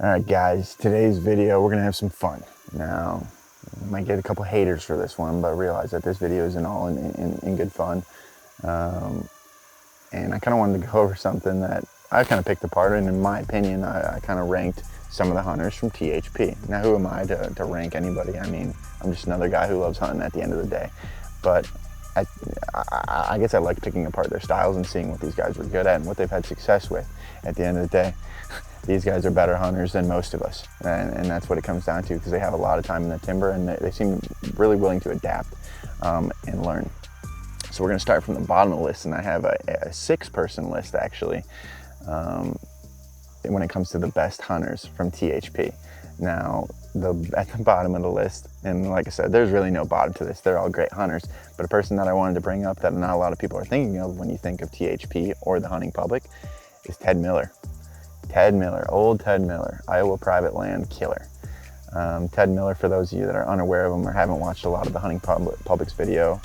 All right, guys, today's video, we're gonna have some fun. Now, we might get a couple haters for this one, but realize that this video isn't all in good fun. And I kind of wanted to go over something that I kind of picked apart, and in my opinion, I kind of ranked some of the hunters from THP. Now, who am I to rank anybody? I mean, I'm just another guy who loves hunting at the end of the day. But I guess I like picking apart their styles and seeing what these guys were good at and what they've had success with at the end of the day. These guys are better hunters than most of us, and that's what it comes down to, because they have a lot of time in the timber and they seem really willing to adapt and learn. So we're going to start from the bottom of the list, and I have a 6-person list actually when it comes to the best hunters from THP. Now, at the bottom of the list, and like I said, there's really no bottom to this, they're all great hunters, but a person that I wanted to bring up that not a lot of people are thinking of when you think of THP or the hunting public is Ted Miller. Ted Miller, old Ted Miller, Iowa private land killer. Ted Miller, for those of you that are unaware of him or haven't watched a lot of the hunting public's video,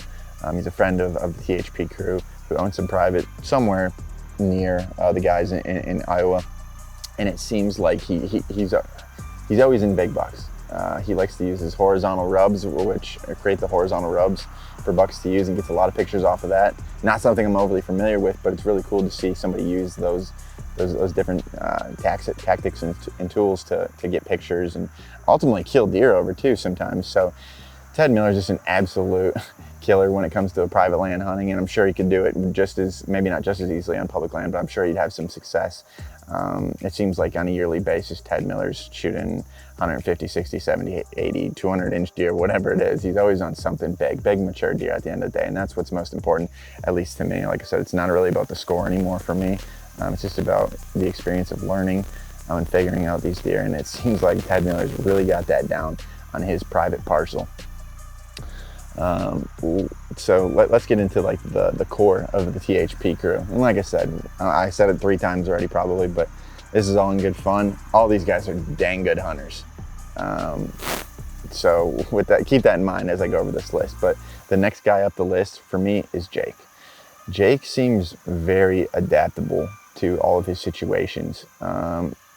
he's a friend of the THP crew who owns some private somewhere near the guys in Iowa, and it seems like he's always in big bucks. He likes to use his horizontal rubs, which create the horizontal rubs for bucks to use, and gets a lot of pictures off of that. Not something I'm overly familiar with, but it's really cool to see somebody use those different tactics and tools to get pictures and ultimately kill deer over too sometimes. So Ted Miller is just an absolute killer when it comes to private land hunting, and I'm sure he could do it just as, maybe not just as easily on public land, but I'm sure he'd have some success. It seems like on a yearly basis, Ted Miller's shooting 150, 60, 70, 80, 200-inch deer, whatever it is. He's always on something big mature deer at the end of the day, and that's what's most important, at least to me. Like I said, it's not really about the score anymore for me. It's just about the experience of learning and figuring out these deer, and it seems like Ted Miller's really got that down on his private parcel. So let's get into like the core of the THP crew. And like I said it 3 times already probably, but this is all in good fun. All these guys are dang good hunters. So with that, keep that in mind as I go over this list. But the next guy up the list for me is Jake. Jake seems very adaptable to all of his situations.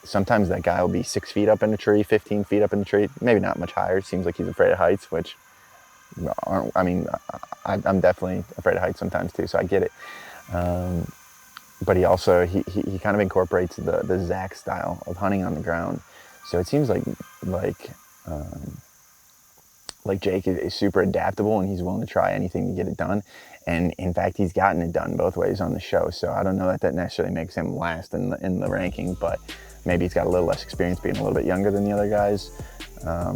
Sometimes that guy will be 6 feet up in a tree, 15 feet up in a tree, maybe not much higher. Seems like he's afraid of heights, which I'm definitely afraid of heights sometimes too, so I get it. But he also, he kind of incorporates the Zach style of hunting on the ground. So it seems like Jake is super adaptable, and he's willing to try anything to get it done. And in fact, he's gotten it done both ways on the show. So I don't know that necessarily makes him last in the ranking, but maybe he's got a little less experience being a little bit younger than the other guys.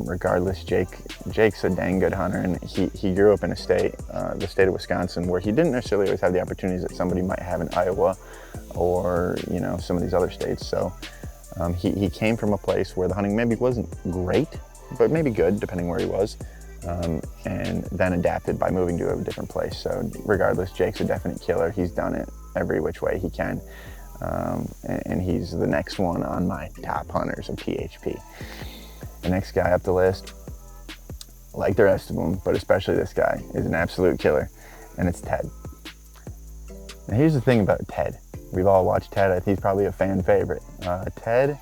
Regardless, Jake's a dang good hunter, and he grew up in a state, the state of Wisconsin, where he didn't necessarily always have the opportunities that somebody might have in Iowa or, you know, some of these other states. So he came from a place where the hunting maybe wasn't great, but maybe good, depending where he was. And then adapted by moving to a different place. So regardless, Jake's a definite killer. He's done it every which way he can. And he's the next one on my top hunters of THP. The next guy up the list, like the rest of them, but especially this guy, is an absolute killer, and it's Ted. Now here's the thing about Ted. We've all watched Ted. I think he's probably a fan favorite. Ted,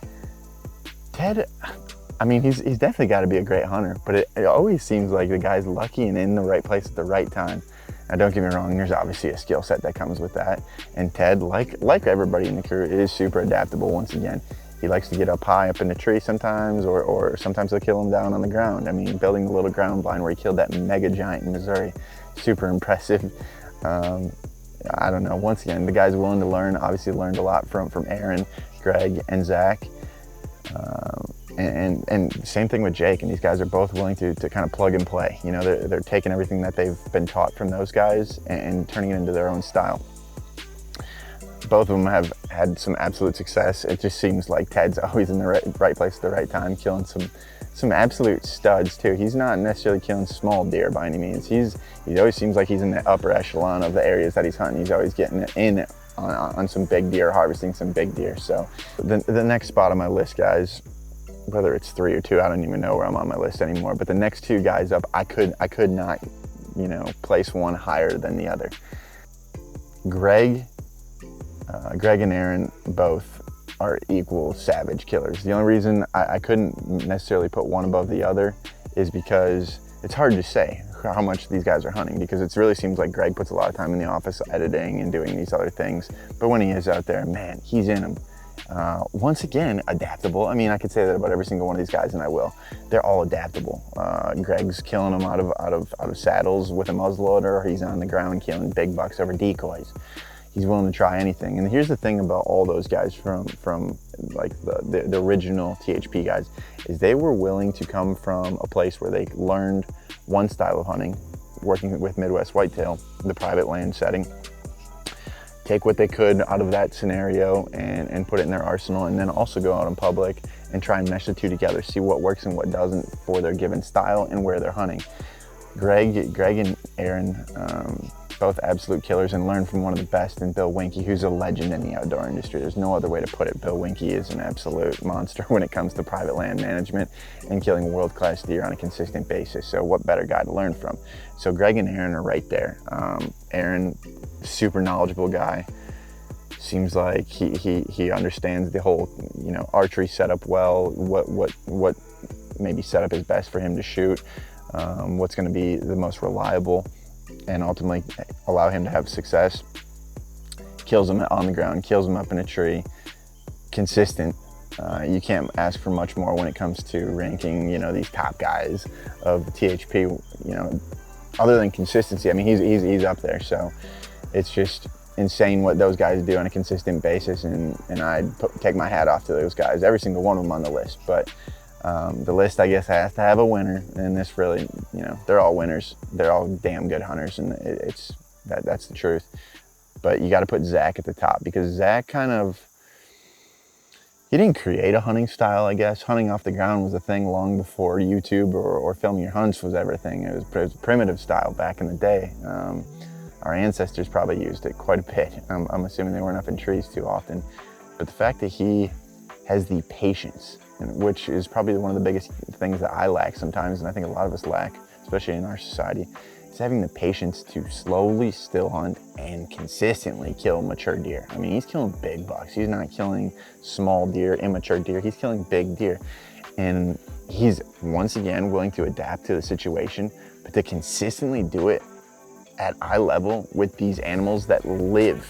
I mean, he's definitely got to be a great hunter, but it always seems like the guy's lucky and in the right place at the right time. Now, don't get me wrong, there's obviously a skill set that comes with that. And Ted, like everybody in the crew, is super adaptable once again. He likes to get up high up in the tree sometimes, or sometimes he'll kill him down on the ground. I mean, building the little ground blind where he killed that mega giant in Missouri, super impressive. I don't know, once again, the guy's willing to learn, obviously learned a lot from Aaron, Greg, and Zach. And same thing with Jake, and these guys are both willing to kind of plug and play. You know, they're taking everything that they've been taught from those guys and turning it into their own style. Both of them have had some absolute success. It just seems like Ted's always in the right place at the right time, killing some absolute studs too. He's not necessarily killing small deer by any means. He always seems like he's in the upper echelon of the areas that he's hunting. He's always getting in on some big deer, harvesting some big deer. So the next spot on my list, guys, whether it's 3 or 2, I don't even know where I'm on my list anymore, but the next 2 guys up, I could not, you know, place one higher than the other. Greg and Aaron both are equal savage killers. The only reason I couldn't necessarily put one above the other is because it's hard to say how much these guys are hunting, because it really seems like Greg puts a lot of time in the office editing and doing these other things. But when he is out there, man, he's in them. Once again, adaptable. I mean, I could say that about every single one of these guys, and I will. They're all adaptable. Greg's killing them out of saddles with a muzzleloader, or he's on the ground killing big bucks over decoys. He's willing to try anything. And here's the thing about all those guys from like the original THP guys, is they were willing to come from a place where they learned one style of hunting, working with Midwest Whitetail, the private land setting, take what they could out of that scenario and put it in their arsenal, and then also go out in public and try and mesh the two together, see what works and what doesn't for their given style and where they're hunting. Greg and Aaron, both absolute killers, and learned from one of the best in Bill Winke, who's a legend in the outdoor industry. There's no other way to put it. Bill Winke is an absolute monster when it comes to private land management and killing world-class deer on a consistent basis. So what better guy to learn from? So Greg and Aaron are right there. Aaron, super knowledgeable guy. Seems like he understands the whole, you know, archery setup well, what maybe setup is best for him to shoot, what's going to be the most reliable and ultimately allow him to have success. Kills him on the ground, kills him up in a tree, consistent. You can't ask for much more when it comes to ranking, you know, these top guys of THP, you know, other than consistency. I mean, he's up there. So it's just insane what those guys do on a consistent basis, and I take my hat off to those guys, every single one of them on the list. But the list, I guess, has to have a winner, and this really, you know, they're all winners. They're all damn good hunters, and that's the truth. But you got to put Zach at the top, because Zach he didn't create a hunting style, I guess. Hunting off the ground was a thing long before YouTube or filming your hunts was everything. It was primitive style back in the day. Our ancestors probably used it quite a bit. I'm assuming they weren't up in trees too often. But the fact that he has the patience, which is probably one of the biggest things that I lack sometimes, and I think a lot of us lack, especially in our society, is having the patience to slowly still hunt and consistently kill mature deer. I mean, he's killing big bucks. He's not killing small deer, immature deer. He's killing big deer. And he's, once again, willing to adapt to the situation, but to consistently do it at eye level with these animals that live.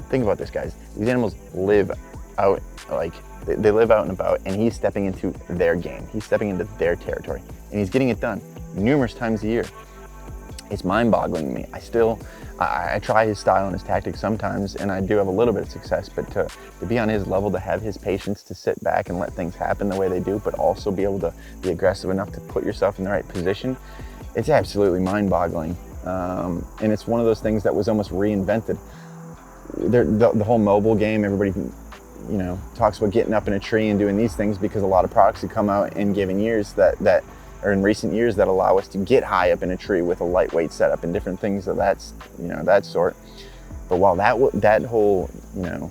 Think about this, guys. These animals live out, like, they live out and about, and he's stepping into their game. He's stepping into their territory, and he's getting it done numerous times a year. It's mind-boggling to me. I try his style and his tactics sometimes, and I do have a little bit of success, but to be on his level, to have his patience to sit back and let things happen the way they do, but also be able to be aggressive enough to put yourself in the right position, it's absolutely mind-boggling. And it's one of those things that was almost reinvented. The whole mobile game, everybody, you know, talks about getting up in a tree and doing these things, because a lot of products have come out in given years or in recent years that allow us to get high up in a tree with a lightweight setup and different things of that sort. But while that whole, you know,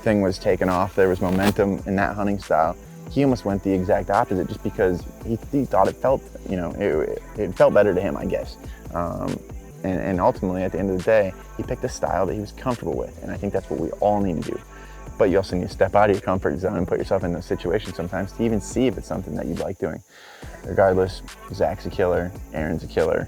thing was taken off, there was momentum in that hunting style, he almost went the exact opposite, just because he thought it felt, you know, it felt better to him, I guess. And ultimately, at the end of the day, he picked a style that he was comfortable with, and I think that's what we all need to do. But you also need to step out of your comfort zone and put yourself in those situations sometimes to even see if it's something that you'd like doing. Regardless, Zach's a killer, Aaron's a killer,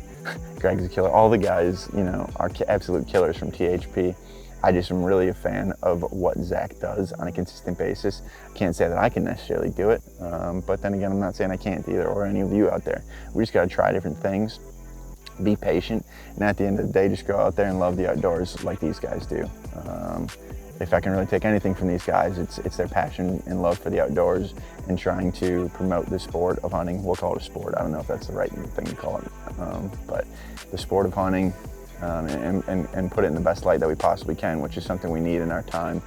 Greg's a killer. All the guys, you know, are absolute killers from THP. I just am really a fan of what Zach does on a consistent basis. I can't say that I can necessarily do it, but then again, I'm not saying I can't either, or any of you out there. We just gotta try different things, be patient, and at the end of the day, just go out there and love the outdoors like these guys do. If I can really take anything from these guys, it's their passion and love for the outdoors and trying to promote the sport of hunting. We'll call it a sport. I don't know if that's the right thing to call it, but the sport of hunting, and put it in the best light that we possibly can, which is something we need in our time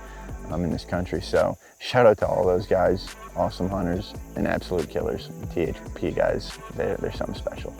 in this country. So shout out to all those guys, awesome hunters and absolute killers. THP guys, they're something special.